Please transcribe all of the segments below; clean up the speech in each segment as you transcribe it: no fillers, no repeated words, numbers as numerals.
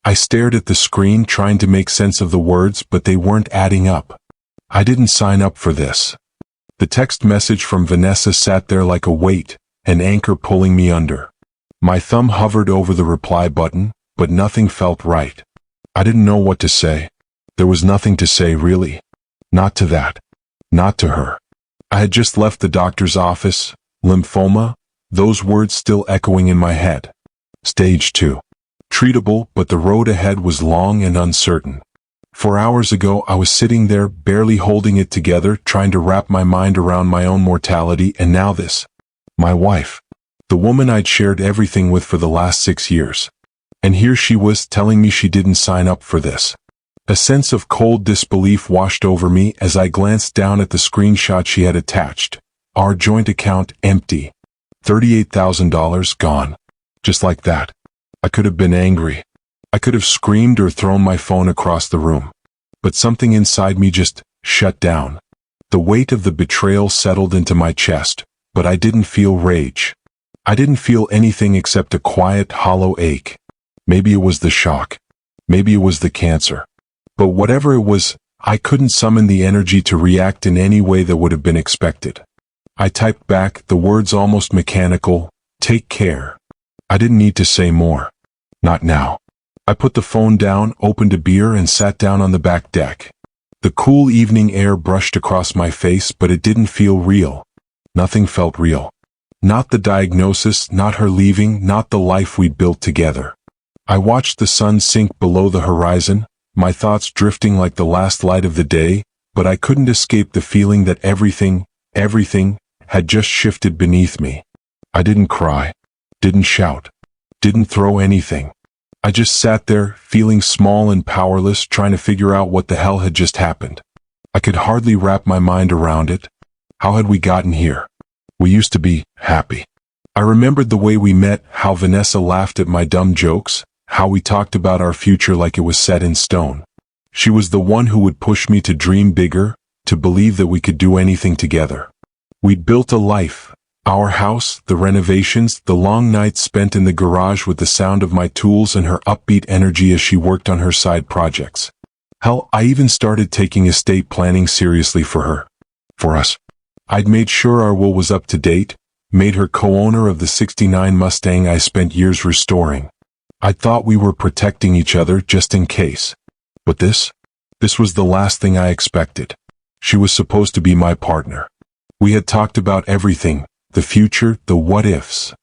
I stared at the screen trying to make sense of the words, but they weren't adding up. I didn't sign up for this. The text message from Vanessa sat there like a weight, an anchor pulling me under. My thumb hovered over the reply button, but nothing felt right. I didn't know what to say. There was nothing to say, really. Not to that. Not to her. I had just left the doctor's office. Lymphoma? Those words still echoing in my head. Stage 2. Treatable, but the road ahead was long and uncertain. 4 hours ago, I was sitting there, barely holding it together, trying to wrap my mind around my own mortality, and now this. My wife. The woman I'd shared everything with for the last 6 years. And here she was telling me she didn't sign up for this. A sense of cold disbelief washed over me as I glanced down at the screenshot she had attached. Our joint account empty. $38,000 gone. Just like that. I could have been angry. I could have screamed or thrown my phone across the room. But something inside me just shut down. The weight of the betrayal settled into my chest, but I didn't feel rage. I didn't feel anything except a quiet, hollow ache. Maybe it was the shock. Maybe it was the cancer. But whatever it was, I couldn't summon the energy to react in any way that would have been expected. I typed back, the words almost mechanical, "Take care." I didn't need to say more. Not now. I put the phone down, opened a beer, and sat down on the back deck. The cool evening air brushed across my face, but it didn't feel real. Nothing felt real. Not the diagnosis, not her leaving, not the life we'd built together. I watched the sun sink below the horizon, my thoughts drifting like the last light of the day, but I couldn't escape the feeling that everything, had just shifted beneath me. I didn't cry, didn't shout, didn't throw anything. I just sat there, feeling small and powerless, trying to figure out what the hell had just happened. I could hardly wrap my mind around it. How had we gotten here? We used to be happy. I remembered the way we met, how Vanessa laughed at my dumb jokes, how we talked about our future like it was set in stone. She was the one who would push me to dream bigger, to believe that we could do anything together. We'd built a life. Our house, the renovations, the long nights spent in the garage with the sound of my tools and her upbeat energy as she worked on her side projects. Hell, I even started taking estate planning seriously for her. For us. I'd made sure our will was up to date, made her co-owner of the '69 Mustang I spent years restoring. I thought we were protecting each other just in case. But this was the last thing I expected. She was supposed to be my partner. We had talked about everything, the future, the what-ifs.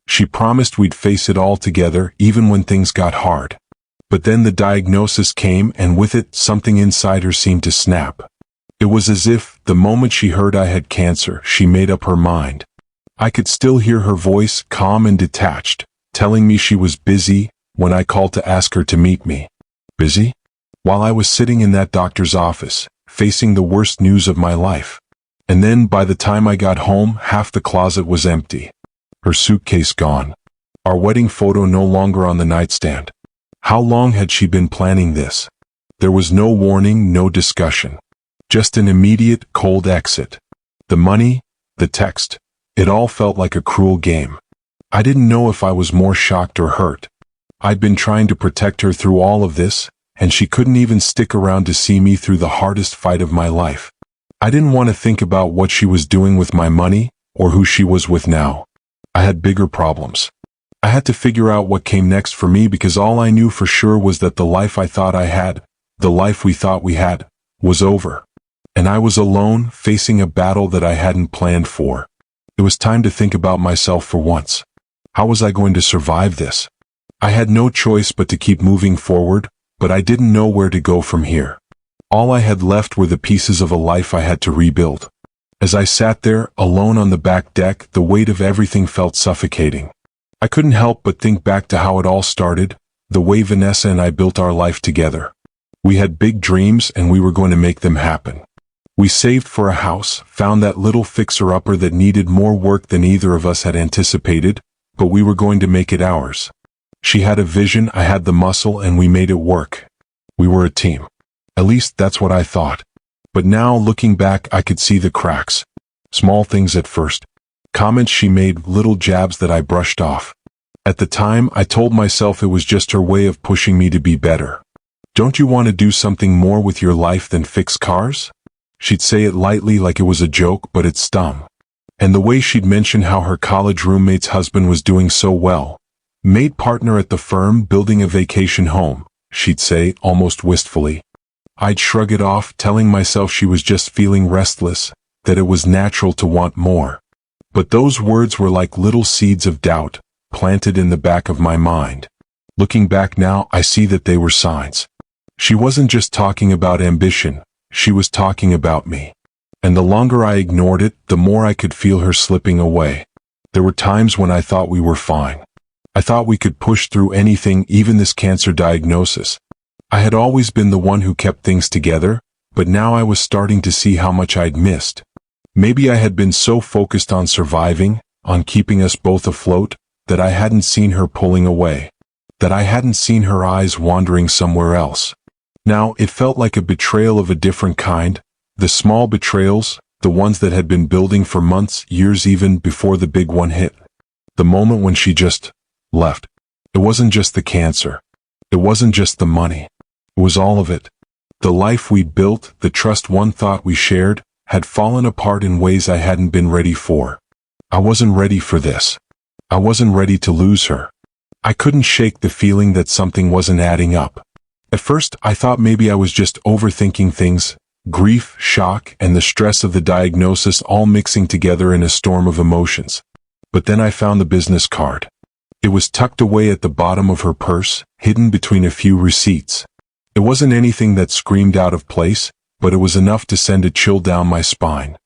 She promised we'd face it all together, even when things got hard. But then the diagnosis came, and with it, something inside her seemed to snap. It was as if, the moment she heard I had cancer, she made up her mind. I could still hear her voice, calm and detached, telling me she was busy when I called to ask her to meet me. Busy? While I was sitting in that doctor's office, facing the worst news of my life. And then, by the time I got home, half the closet was empty. Her suitcase gone. Our wedding photo no longer on the nightstand. How long had she been planning this? There was no warning, no discussion. Just an immediate, cold exit. The money, the text, it all felt like a cruel game. I didn't know if I was more shocked or hurt. I'd been trying to protect her through all of this, and she couldn't even stick around to see me through the hardest fight of my life. I didn't want to think about what she was doing with my money, or who she was with now. I had bigger problems. I had to figure out what came next for me, because all I knew for sure was that the life I thought I had, the life we thought we had, was over. And I was alone, facing a battle that I hadn't planned for. It was time to think about myself for once. How was I going to survive this? I had no choice but to keep moving forward, but I didn't know where to go from here. All I had left were the pieces of a life I had to rebuild. As I sat there, alone on the back deck, the weight of everything felt suffocating. I couldn't help but think back to how it all started, the way Vanessa and I built our life together. We had big dreams, and we were going to make them happen. We saved for a house, found that little fixer-upper that needed more work than either of us had anticipated, but we were going to make it ours. She had a vision, I had the muscle, and we made it work. We were a team. At least that's what I thought. But now, looking back, I could see the cracks. Small things at first. Comments she made, little jabs that I brushed off. At the time, I told myself it was just her way of pushing me to be better. Don't you want to do something more with your life than fix cars? She'd say it lightly like it was a joke, but it stung. And the way she'd mention how her college roommate's husband was doing so well. Made partner at the firm, building a vacation home, she'd say, almost wistfully. I'd shrug it off, telling myself she was just feeling restless, that it was natural to want more. But those words were like little seeds of doubt, planted in the back of my mind. Looking back now, I see that they were signs. She wasn't just talking about ambition, she was talking about me. And the longer I ignored it, the more I could feel her slipping away. There were times when I thought we were fine. I thought we could push through anything, even this cancer diagnosis. I had always been the one who kept things together, but now I was starting to see how much I'd missed. Maybe I had been so focused on surviving, on keeping us both afloat, that I hadn't seen her pulling away. That I hadn't seen her eyes wandering somewhere else. Now, it felt like a betrayal of a different kind. The small betrayals, the ones that had been building for months, years even before the big one hit. The moment when she just left. It wasn't just the cancer. It wasn't just the money. It was all of it. The life we'd built, the trust one thought we shared, had fallen apart in ways I hadn't been ready for. I wasn't ready for this. I wasn't ready to lose her. I couldn't shake the feeling that something wasn't adding up. At first, I thought maybe I was just overthinking things. Grief, shock, and the stress of the diagnosis all mixing together in a storm of emotions. But then I found the business card. It was tucked away at the bottom of her purse, hidden between a few receipts. It wasn't anything that screamed out of place, but it was enough to send a chill down my spine.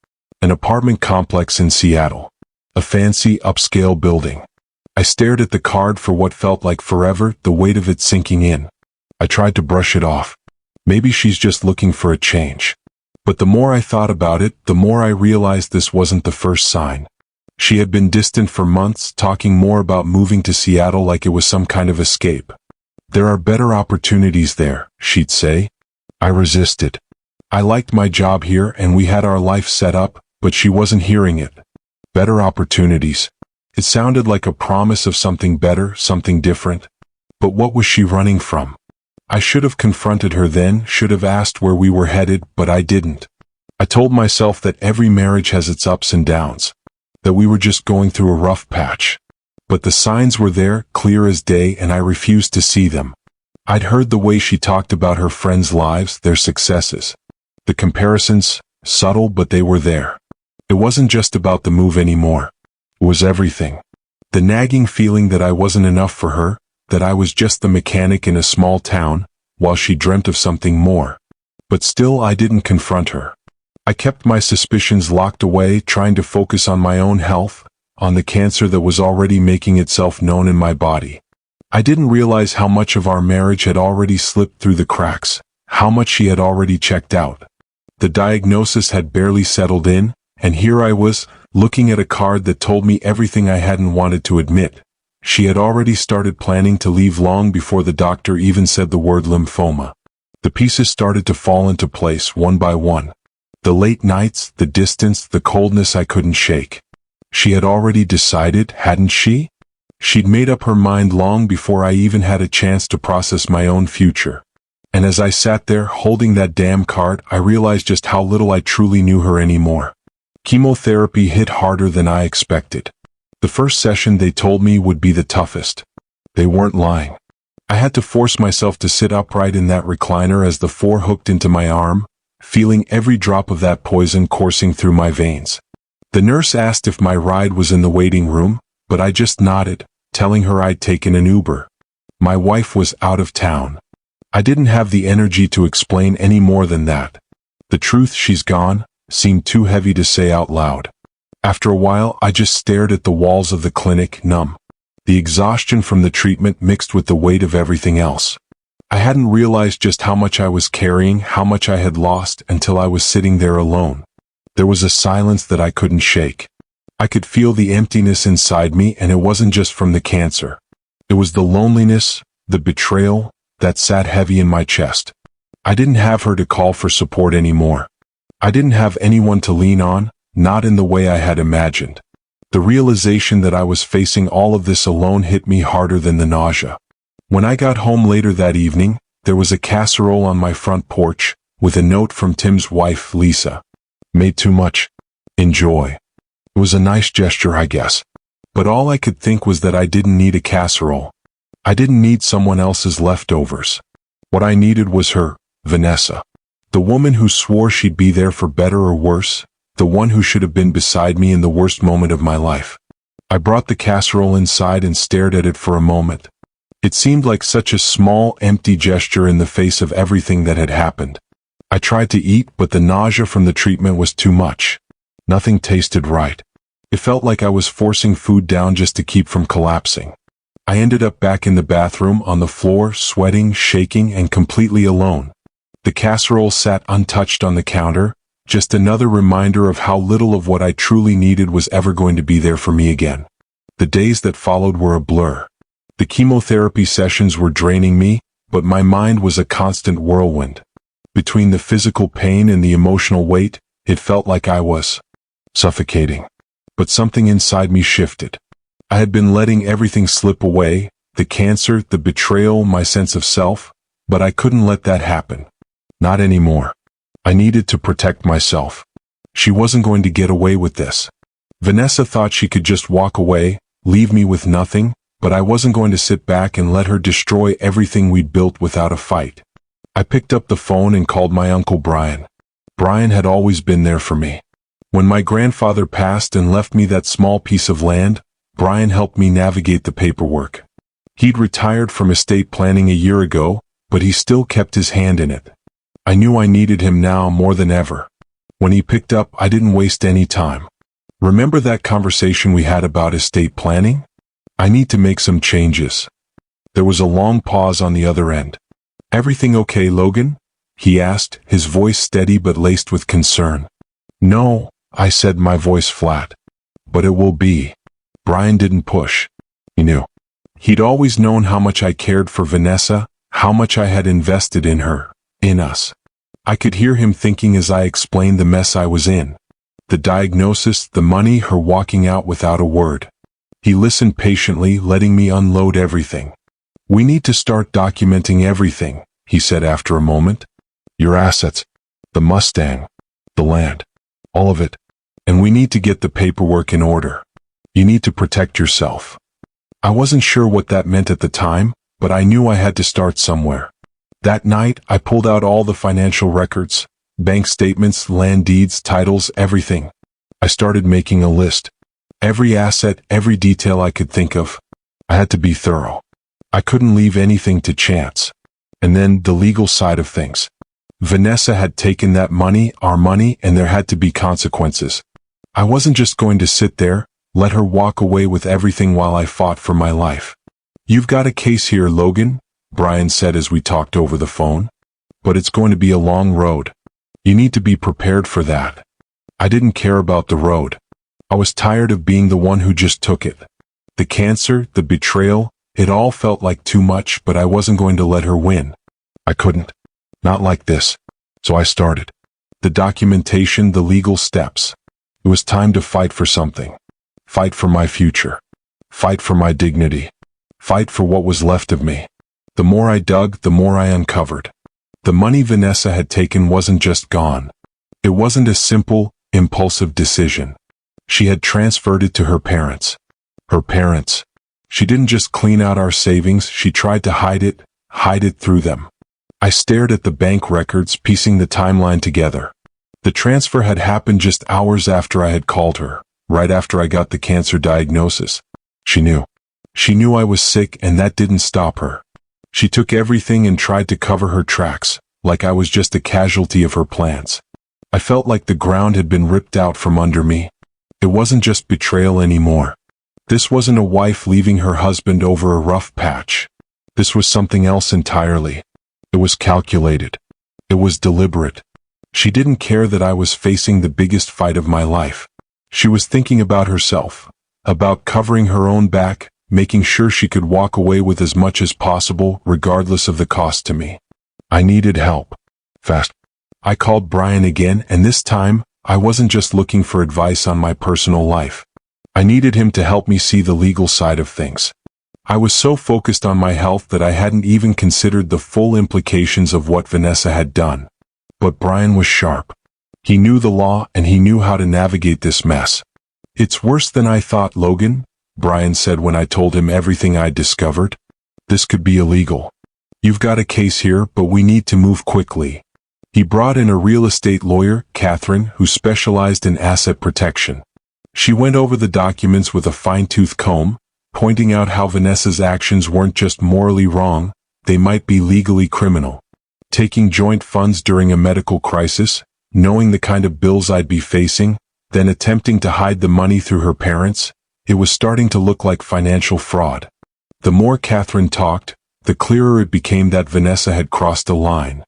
An apartment complex in Seattle. A fancy, upscale building. I stared at the card for what felt like forever, the weight of it sinking in. I tried to brush it off. Maybe she's just looking for a change. But the more I thought about it, the more I realized this wasn't the first sign. She had been distant for months, talking more about moving to Seattle like it was some kind of escape. There are better opportunities there, she'd say. I resisted. I liked my job here and we had our life set up, but she wasn't hearing it. Better opportunities. It sounded like a promise of something better, something different. But what was she running from? I should have confronted her then, should have asked where we were headed, but I didn't. I told myself that every marriage has its ups and downs. That we were just going through a rough patch. But the signs were there, clear as day, and I refused to see them. I'd heard the way she talked about her friends' lives, their successes. The comparisons, subtle, but they were there. It wasn't just about the move anymore. It was everything. The nagging feeling that I wasn't enough for her, that I was just the mechanic in a small town, while she dreamt of something more. But still I didn't confront her. I kept my suspicions locked away, trying to focus on my own health, on the cancer that was already making itself known in my body. I didn't realize how much of our marriage had already slipped through the cracks, how much she had already checked out. The diagnosis had barely settled in, and here I was, looking at a card that told me everything I hadn't wanted to admit. She had already started planning to leave long before the doctor even said the word lymphoma. The pieces started to fall into place one by one. The late nights, the distance, the coldness I couldn't shake. She had already decided, hadn't she? She'd made up her mind long before I even had a chance to process my own future. And as I sat there holding that damn card, I realized just how little I truly knew her anymore. Chemotherapy hit harder than I expected. The first session they told me would be the toughest. They weren't lying. I had to force myself to sit upright in that recliner as the four hooked into my arm, feeling every drop of that poison coursing through my veins. The nurse asked if my ride was in the waiting room, but I just nodded, telling her I'd taken an Uber. My wife was out of town. I didn't have the energy to explain any more than that. The truth, she's gone, seemed too heavy to say out loud. After a while, I just stared at the walls of the clinic, numb. The exhaustion from the treatment mixed with the weight of everything else. I hadn't realized just how much I was carrying, how much I had lost, until I was sitting there alone. There was a silence that I couldn't shake. I could feel the emptiness inside me, and it wasn't just from the cancer. It was the loneliness, the betrayal, that sat heavy in my chest. I didn't have her to call for support anymore. I didn't have anyone to lean on, not in the way I had imagined. The realization that I was facing all of this alone hit me harder than the nausea. When I got home later that evening, there was a casserole on my front porch, with a note from Tim's wife, Lisa. Made too much. Enjoy. It was a nice gesture, I guess. But all I could think was that I didn't need a casserole. I didn't need someone else's leftovers. What I needed was her, Vanessa. The woman who swore she'd be there for better or worse, the one who should have been beside me in the worst moment of my life. I brought the casserole inside and stared at it for a moment. It seemed like such a small, empty gesture in the face of everything that had happened. I tried to eat, but the nausea from the treatment was too much. Nothing tasted right. It felt like I was forcing food down just to keep from collapsing. I ended up back in the bathroom, on the floor, sweating, shaking, and completely alone. The casserole sat untouched on the counter, just another reminder of how little of what I truly needed was ever going to be there for me again. The days that followed were a blur. The chemotherapy sessions were draining me, but my mind was a constant whirlwind. Between the physical pain and the emotional weight, it felt like I was suffocating. But something inside me shifted. I had been letting everything slip away, the cancer, the betrayal, my sense of self, but I couldn't let that happen. Not anymore. I needed to protect myself. She wasn't going to get away with this. Vanessa thought she could just walk away, leave me with nothing, but I wasn't going to sit back and let her destroy everything we'd built without a fight. I picked up the phone and called my Uncle Brian. Brian had always been there for me. When my grandfather passed and left me that small piece of land, Brian helped me navigate the paperwork. He'd retired from estate planning a year ago, but he still kept his hand in it. I knew I needed him now more than ever. When he picked up, I didn't waste any time. Remember that conversation we had about estate planning? I need to make some changes. There was a long pause on the other end. Everything okay, Logan? He asked, his voice steady but laced with concern. No, I said, my voice flat. But it will be. Brian didn't push. He knew. He'd always known how much I cared for Vanessa, how much I had invested in her, in us. I could hear him thinking as I explained the mess I was in. The diagnosis, the money, her walking out without a word. He listened patiently, letting me unload everything. We need to start documenting everything, he said after a moment. Your assets, the Mustang, the land, all of it. And we need to get the paperwork in order. You need to protect yourself. I wasn't sure what that meant at the time, but I knew I had to start somewhere. That night, I pulled out all the financial records, bank statements, land deeds, titles, everything. I started making a list. Every asset, every detail I could think of. I had to be thorough. I couldn't leave anything to chance. And then the legal side of things. Vanessa had taken that money, our money, and there had to be consequences. I wasn't just going to sit there, let her walk away with everything while I fought for my life. You've got a case here, Logan, Brian said as we talked over the phone. But it's going to be a long road. You need to be prepared for that. I didn't care about the road. I was tired of being the one who just took it. The cancer, the betrayal, it all felt like too much, but I wasn't going to let her win. I couldn't. Not like this. So I started. The documentation, the legal steps. It was time to fight for something. Fight for my future. Fight for my dignity. Fight for what was left of me. The more I dug, the more I uncovered. The money Vanessa had taken wasn't just gone. It wasn't a simple, impulsive decision. She had transferred it to her parents. Her parents. She didn't just clean out our savings, she tried to hide it through them. I stared at the bank records, piecing the timeline together. The transfer had happened just hours after I had called her, right after I got the cancer diagnosis. She knew. She knew I was sick, and that didn't stop her. She took everything and tried to cover her tracks, like I was just a casualty of her plans. I felt like the ground had been ripped out from under me. It wasn't just betrayal anymore. This wasn't a wife leaving her husband over a rough patch. This was something else entirely. It was calculated. It was deliberate. She didn't care that I was facing the biggest fight of my life. She was thinking about herself, about covering her own back, making sure she could walk away with as much as possible, regardless of the cost to me. I needed help. Fast. I called Brian again, and this time, I wasn't just looking for advice on my personal life. I needed him to help me see the legal side of things. I was so focused on my health that I hadn't even considered the full implications of what Vanessa had done. But Brian was sharp. He knew the law and he knew how to navigate this mess. "It's worse than I thought, Logan," Brian said when I told him everything I'd discovered. "This could be illegal. You've got a case here, but we need to move quickly." He brought in a real estate lawyer, Catherine, who specialized in asset protection. She went over the documents with a fine-tooth comb, pointing out how Vanessa's actions weren't just morally wrong, they might be legally criminal. Taking joint funds during a medical crisis, knowing the kind of bills I'd be facing, then attempting to hide the money through her parents, it was starting to look like financial fraud. The more Catherine talked, the clearer it became that Vanessa had crossed a line.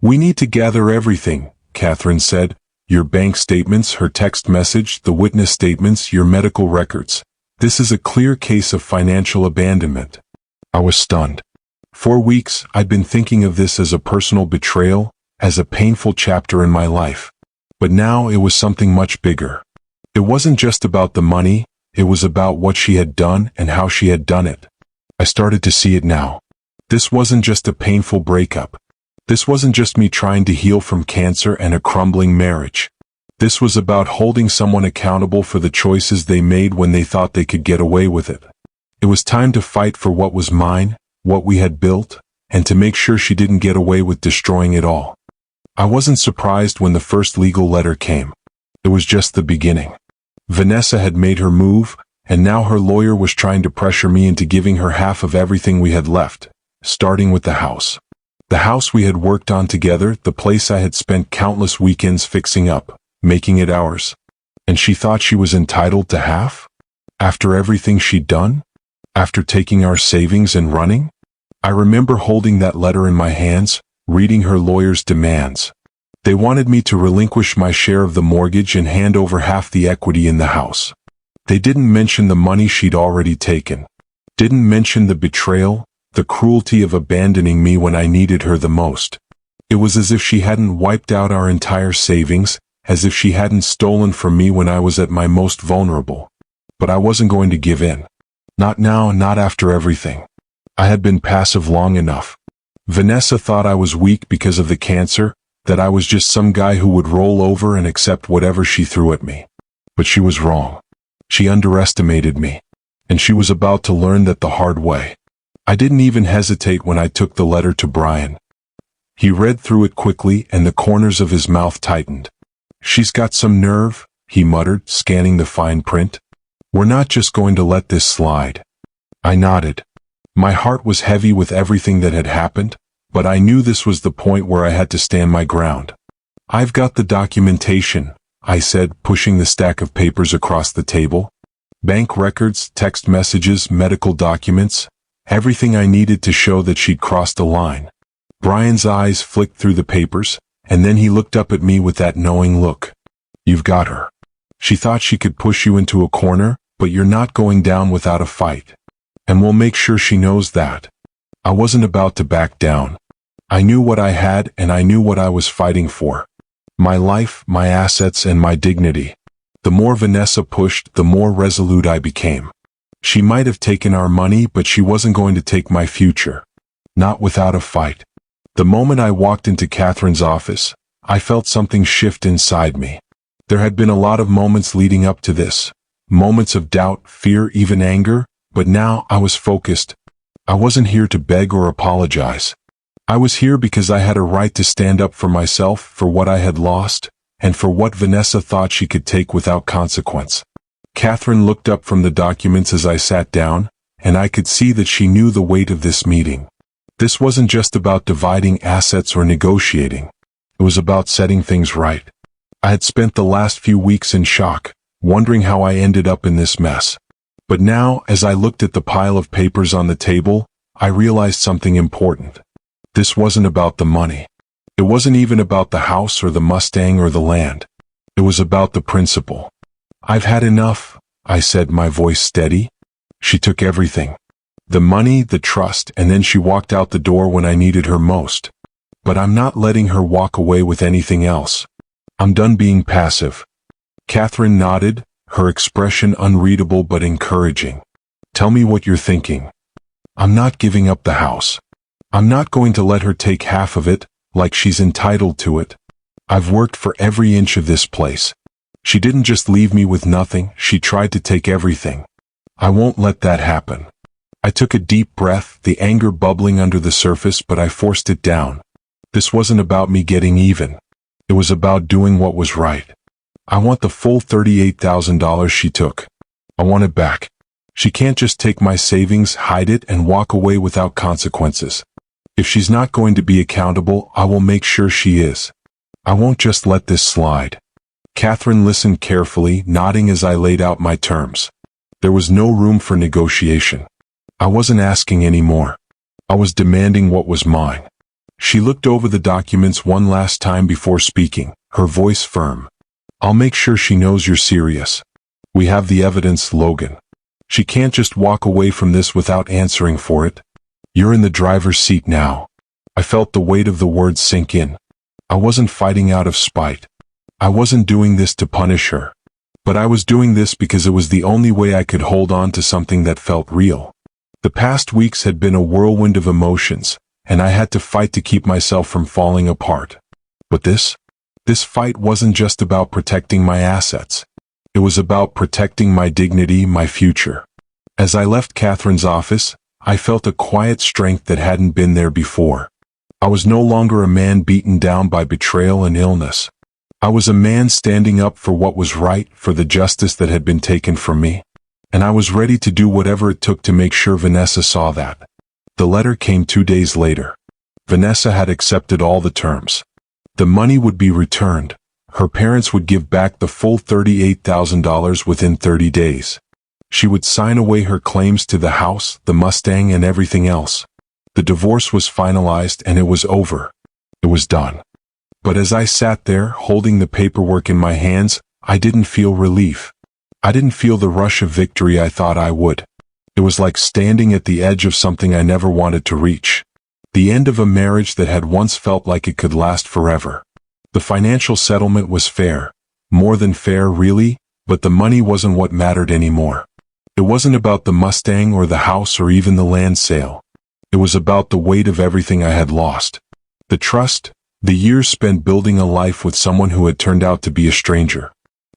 "We need to gather everything," Catherine said. "Your bank statements, her text message, the witness statements, your medical records. This is a clear case of financial abandonment." I was stunned. For weeks, I'd been thinking of this as a personal betrayal, as a painful chapter in my life. But now it was something much bigger. It wasn't just about the money, it was about what she had done and how she had done it. I started to see it now. This wasn't just a painful breakup. This wasn't just me trying to heal from cancer and a crumbling marriage. This was about holding someone accountable for the choices they made when they thought they could get away with it. It was time to fight for what was mine, what we had built, and to make sure she didn't get away with destroying it all. I wasn't surprised when the first legal letter came. It was just the beginning. Vanessa had made her move, and now her lawyer was trying to pressure me into giving her half of everything we had left, starting with the house. The house we had worked on together, the place I had spent countless weekends fixing up, making it ours. And she thought she was entitled to half? After everything she'd done? After taking our savings and running? I remember holding that letter in my hands, reading her lawyer's demands. They wanted me to relinquish my share of the mortgage and hand over half the equity in the house. They didn't mention the money she'd already taken. Didn't mention the betrayal, the cruelty of abandoning me when I needed her the most. It was as if she hadn't wiped out our entire savings, as if she hadn't stolen from me when I was at my most vulnerable. But I wasn't going to give in. Not now, not after everything. I had been passive long enough. Vanessa thought I was weak because of the cancer, that I was just some guy who would roll over and accept whatever she threw at me. But she was wrong. She underestimated me. And she was about to learn that the hard way. I didn't even hesitate when I took the letter to Brian. He read through it quickly and the corners of his mouth tightened. "She's got some nerve," he muttered, scanning the fine print. "We're not just going to let this slide." I nodded. My heart was heavy with everything that had happened, but I knew this was the point where I had to stand my ground. "I've got the documentation," I said, pushing the stack of papers across the table. Bank records, text messages, medical documents, everything I needed to show that she'd crossed a line. Brian's eyes flicked through the papers, and then he looked up at me with that knowing look. "You've got her. She thought she could push you into a corner, but you're not going down without a fight. And we'll make sure she knows that." I wasn't about to back down. I knew what I had and I knew what I was fighting for. My life, my assets, and my dignity. The more Vanessa pushed, the more resolute I became. She might have taken our money, but she wasn't going to take my future. Not without a fight. The moment I walked into Catherine's office, I felt something shift inside me. There had been a lot of moments leading up to this. Moments of doubt, fear, even anger, but now I was focused. I wasn't here to beg or apologize. I was here because I had a right to stand up for myself, for what I had lost, and for what Vanessa thought she could take without consequence. Catherine looked up from the documents as I sat down, and I could see that she knew the weight of this meeting. This wasn't just about dividing assets or negotiating. It was about setting things right. I had spent the last few weeks in shock, wondering how I ended up in this mess. But now, as I looked at the pile of papers on the table, I realized something important. This wasn't about the money. It wasn't even about the house or the Mustang or the land. It was about the principle. "I've had enough," I said, my voice steady. She took everything. The money, the trust, and then she walked out the door when I needed her most. But I'm not letting her walk away with anything else. I'm done being passive. Catherine nodded, her expression unreadable but encouraging. "Tell me what you're thinking." "I'm not giving up the house. I'm not going to let her take half of it, like she's entitled to it. I've worked for every inch of this place. She didn't just leave me with nothing, she tried to take everything. I won't let that happen." I took a deep breath, the anger bubbling under the surface, but I forced it down. This wasn't about me getting even. It was about doing what was right. I want the full $38,000 she took. I want it back. She can't just take my savings, hide it, and walk away without consequences. If she's not going to be accountable, I will make sure she is. I won't just let this slide. Catherine listened carefully, nodding as I laid out my terms. There was no room for negotiation. I wasn't asking any more. I was demanding what was mine. She looked over the documents one last time before speaking, her voice firm. "I'll make sure she knows you're serious. We have the evidence, Logan. She can't just walk away from this without answering for it. You're in the driver's seat now." I felt the weight of the words sink in. I wasn't fighting out of spite. I wasn't doing this to punish her. But I was doing this because it was the only way I could hold on to something that felt real. The past weeks had been a whirlwind of emotions, and I had to fight to keep myself from falling apart. But this fight wasn't just about protecting my assets. It was about protecting my dignity, my future. As I left Catherine's office, I felt a quiet strength that hadn't been there before. I was no longer a man beaten down by betrayal and illness. I was a man standing up for what was right, for the justice that had been taken from me. And I was ready to do whatever it took to make sure Vanessa saw that. The letter came 2 days later. Vanessa had accepted all the terms. The money would be returned. Her parents would give back the full $38,000 within 30 days. She would sign away her claims to the house, the Mustang, and everything else. The divorce was finalized and it was over. It was done. But as I sat there, holding the paperwork in my hands, I didn't feel relief. I didn't feel the rush of victory I thought I would. It was like standing at the edge of something I never wanted to reach. The end of a marriage that had once felt like it could last forever. The financial settlement was fair. More than fair, really, but the money wasn't what mattered anymore. It wasn't about the Mustang or the house or even the land sale. It was about the weight of everything I had lost. The trust, the years spent building a life with someone who had turned out to be a stranger.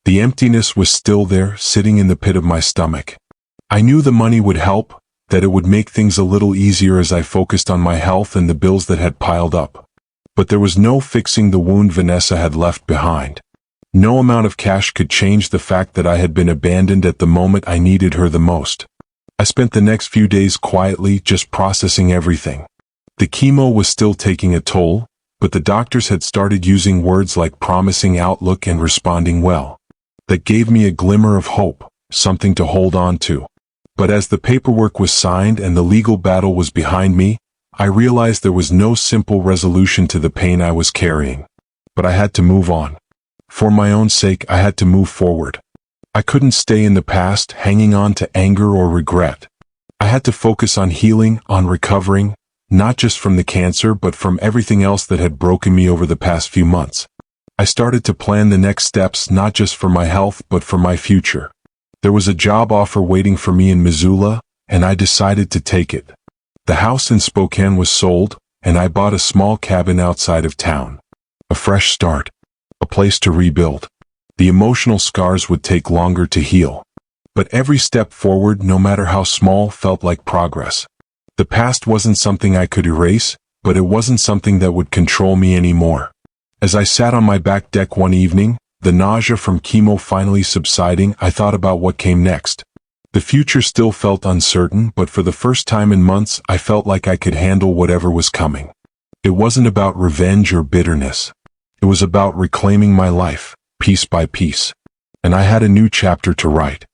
The emptiness was still there, sitting in the pit of my stomach. I knew the money would help, that it would make things a little easier as I focused on my health and the bills that had piled up. But there was no fixing the wound Vanessa had left behind. No amount of cash could change the fact that I had been abandoned at the moment I needed her the most. I spent the next few days quietly, just processing everything. The chemo was still taking a toll, but the doctors had started using words like promising outlook and responding well. That gave me a glimmer of hope, something to hold on to. But as the paperwork was signed and the legal battle was behind me, I realized there was no simple resolution to the pain I was carrying. But I had to move on. For my own sake, I had to move forward. I couldn't stay in the past, hanging on to anger or regret. I had to focus on healing, on recovering, not just from the cancer but from everything else that had broken me over the past few months. I started to plan the next steps, not just for my health but for my future. There was a job offer waiting for me in Missoula, and I decided to take it. The house in Spokane was sold, and I bought a small cabin outside of town. A fresh start. A place to rebuild. The emotional scars would take longer to heal. But every step forward, no matter how small, felt like progress. The past wasn't something I could erase, but it wasn't something that would control me anymore. As I sat on my back deck one evening, the nausea from chemo finally subsiding, I thought about what came next. The future still felt uncertain, but for the first time in months, I felt like I could handle whatever was coming. It wasn't about revenge or bitterness. It was about reclaiming my life, piece by piece. And I had a new chapter to write.